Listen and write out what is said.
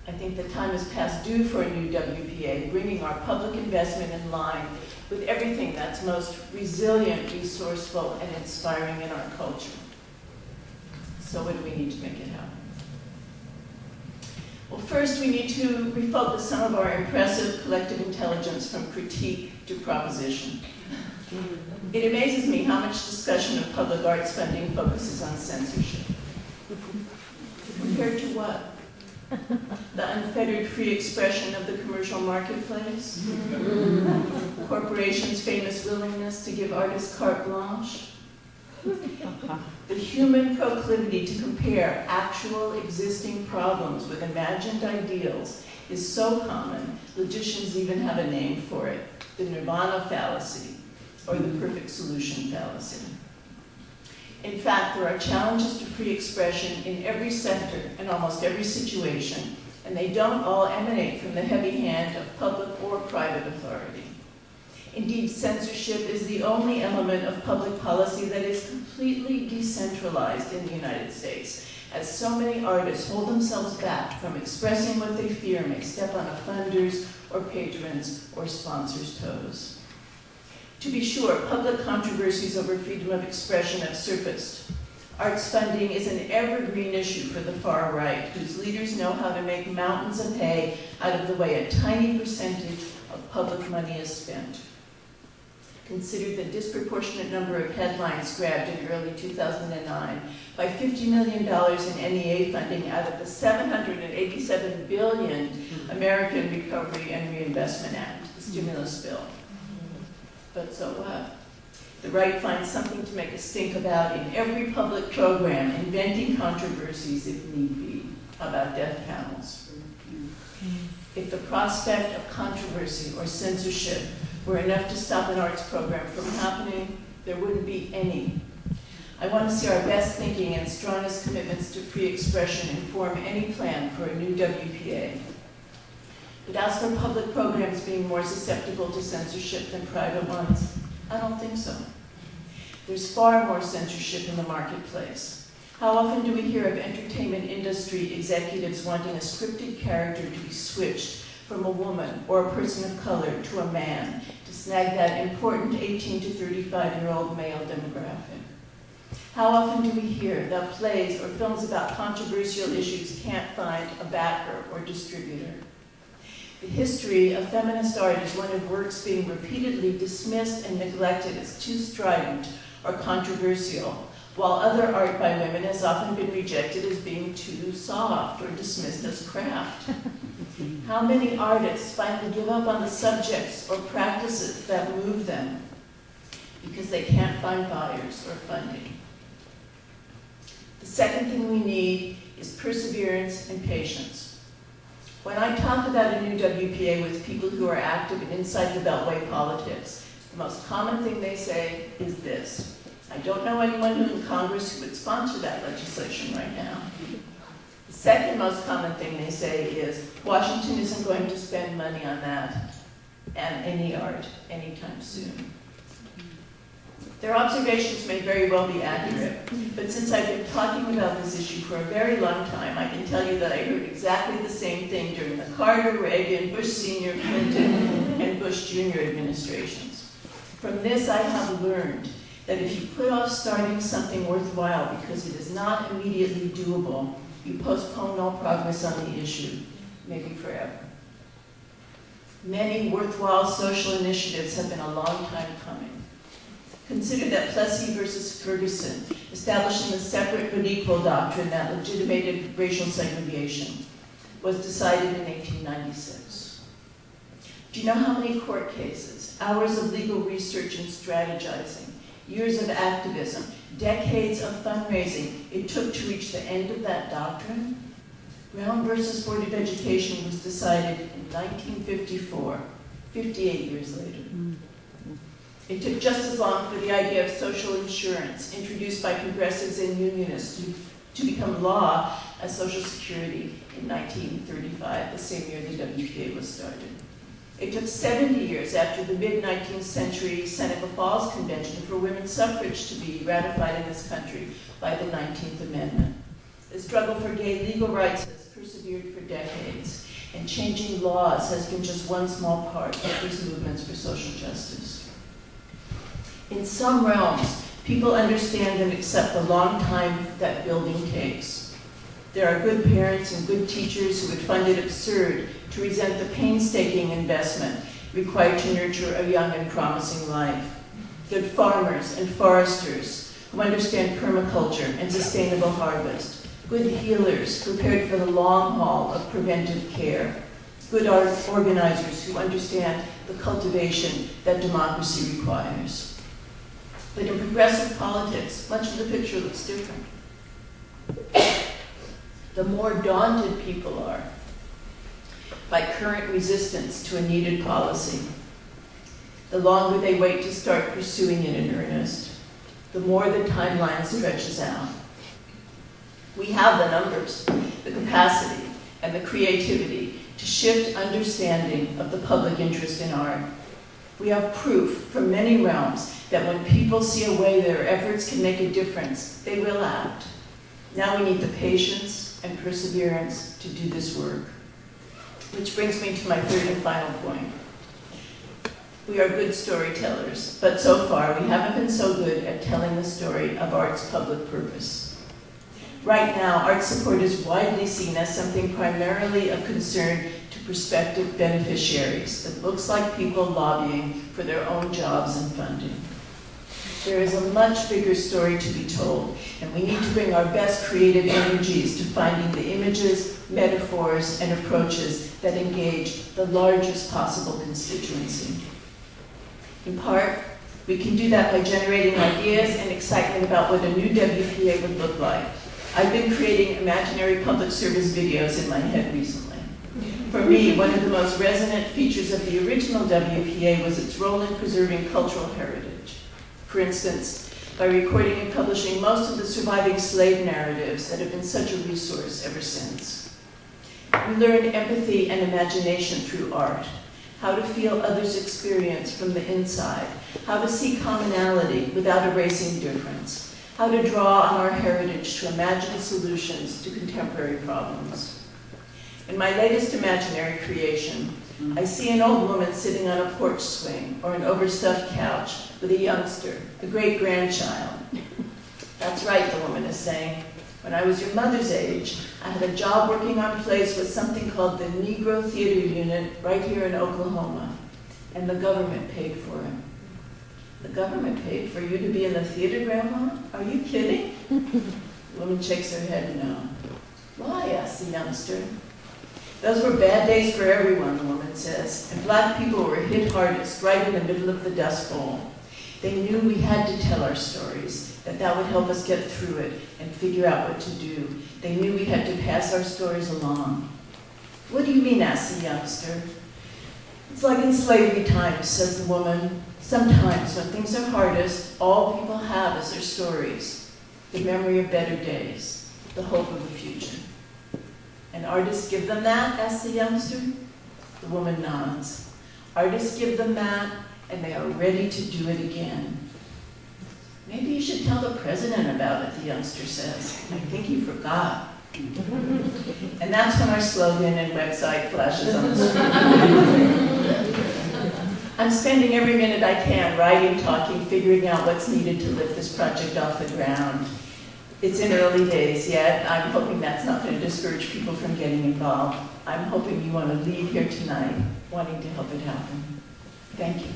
I think the time is past due for a new WPA, bringing our public investment in line with everything that's most resilient, resourceful, and inspiring in our culture. So what do we need to make it happen? Well, first we need to refocus some of our impressive collective intelligence from critique to proposition. It amazes me how much discussion of public arts funding focuses on censorship. Compared to what? The unfettered free expression of the commercial marketplace? Corporations' famous willingness to give artists carte blanche? The human proclivity to compare actual existing problems with imagined ideals is so common, logicians even have a name for it, the nirvana fallacy, or the perfect solution fallacy. In fact, there are challenges to free expression in every sector and almost every situation, and they don't all emanate from the heavy hand of public or private authority. Indeed, censorship is the only element of public policy that is completely decentralized in the United States, as so many artists hold themselves back from expressing what they fear may step on a funder's or patrons or sponsors' toes. To be sure, public controversies over freedom of expression have surfaced. Arts funding is an evergreen issue for the far right, whose leaders know how to make mountains of hay out of the way a tiny percentage of public money is spent. Consider the disproportionate number of headlines grabbed in early 2009 by $50 million in NEA funding out of the $787 billion American Recovery and Reinvestment Act, the stimulus bill. But so what? The right finds something to make a stink about in every public program, inventing controversies if need be. How about death panels? If the prospect of controversy or censorship were enough to stop an arts program from happening, there wouldn't be any. I want to see our best thinking and strongest commitments to free expression inform any plan for a new WPA. But as for public programs being more susceptible to censorship than private ones, I don't think so. There's far more censorship in the marketplace. How often do we hear of entertainment industry executives wanting a scripted character to be switched from a woman or a person of color to a man to snag that important 18 to 35-year-old male demographic? How often do we hear that plays or films about controversial issues can't find a backer or distributor? The history of feminist art is one of works being repeatedly dismissed and neglected as too strident or controversial, while other art by women has often been rejected as being too soft or dismissed as craft. How many artists finally give up on the subjects or practices that move them because they can't find buyers or funding? The second thing we need is perseverance and patience. When I talk about a new WPA with people who are active in inside the Beltway politics, the most common thing they say is this: I don't know anyone who in Congress who would sponsor that legislation right now. The second most common thing they say is, Washington isn't going to spend money on that and any art anytime soon. Their observations may very well be accurate, but since I've been talking about this issue for a very long time, I can tell you that I heard exactly the same thing during the Carter, Reagan, Bush Sr., Clinton, and Bush Jr. administrations. From this, I have learned that if you put off starting something worthwhile because it is not immediately doable, you postpone all progress on the issue, maybe forever. Many worthwhile social initiatives have been a long time coming. Consider that Plessy versus Ferguson, establishing the separate but equal doctrine that legitimated racial segregation, was decided in 1896. Do you know how many court cases, hours of legal research and strategizing, years of activism, decades of fundraising it took to reach the end of that doctrine? Brown versus Board of Education was decided in 1954, 58 years later. It took just as long for the idea of social insurance, introduced by progressives and unionists, to become law as Social Security in 1935, the same year the WPA was started. It took 70 years after the mid-19th century Seneca Falls Convention for women's suffrage to be ratified in this country by the 19th Amendment. The struggle for gay legal rights has persevered persevered for decades, and changing laws has been just one small part of these movements for social justice. In some realms, people understand and accept the long time that building takes. There are good parents and good teachers who would find it absurd to resent the painstaking investment required to nurture a young and promising life. Good farmers and foresters who understand permaculture and sustainable harvest. Good healers prepared for the long haul of preventive care. Good organizers who understand the cultivation that democracy requires. But in progressive politics, much of the picture looks different. The more daunted people are by current resistance to a needed policy, the longer they wait to start pursuing it in earnest, the more the timeline stretches out. We have the numbers, the capacity, and the creativity to shift understanding of the public interest in art. We have proof from many realms that when people see a way their efforts can make a difference, they will act. Now we need the patience and perseverance to do this work. Which brings me to my third and final point. We are good storytellers, but so far we haven't been so good at telling the story of art's public purpose. Right now, art support is widely seen as something primarily of concern to prospective beneficiaries. It looks like people lobbying for their own jobs and funding. There is a much bigger story to be told, and we need to bring our best creative energies to finding the images, metaphors, and approaches that engage the largest possible constituency. In part, we can do that by generating ideas and excitement about what a new WPA would look like. I've been creating imaginary public service videos in my head recently. For me, one of the most resonant features of the original WPA was its role in preserving cultural heritage. For instance, by recording and publishing most of the surviving slave narratives that have been such a resource ever since. We learned empathy and imagination through art, how to feel others' experience from the inside, how to see commonality without erasing difference, how to draw on our heritage to imagine solutions to contemporary problems. In my latest imaginary creation, I see an old woman sitting on a porch swing or an overstuffed couch with a youngster, a great-grandchild. That's right, the woman is saying. When I was your mother's age, I had a job working on plays with something called the Negro Theater Unit right here in Oklahoma, and the government paid for it. The government paid for you to be in the theater, Grandma? Are you kidding? The woman shakes her head no. Why? Asks the youngster. Those were bad days for everyone, the woman says, and black people were hit hardest right in the middle of the Dust Bowl. They knew we had to tell our stories, that would help us get through it and figure out what to do. They knew we had to pass our stories along. What do you mean, asks the youngster. It's like in slavery times, says the woman. Sometimes when things are hardest, all people have is their stories, the memory of better days, the hope of the future. And artists give them that, asks the youngster. The woman nods. Artists give them that, and they are ready to do it again. Maybe you should tell the president about it, the youngster says. I think he forgot. And that's when our slogan and website flashes on the screen. I'm spending every minute I can writing, talking, figuring out what's needed to lift this project off the ground. It's in early days yet. I'm hoping that's not going to discourage people from getting involved. I'm hoping you want to leave here tonight wanting to help it happen. Thank you.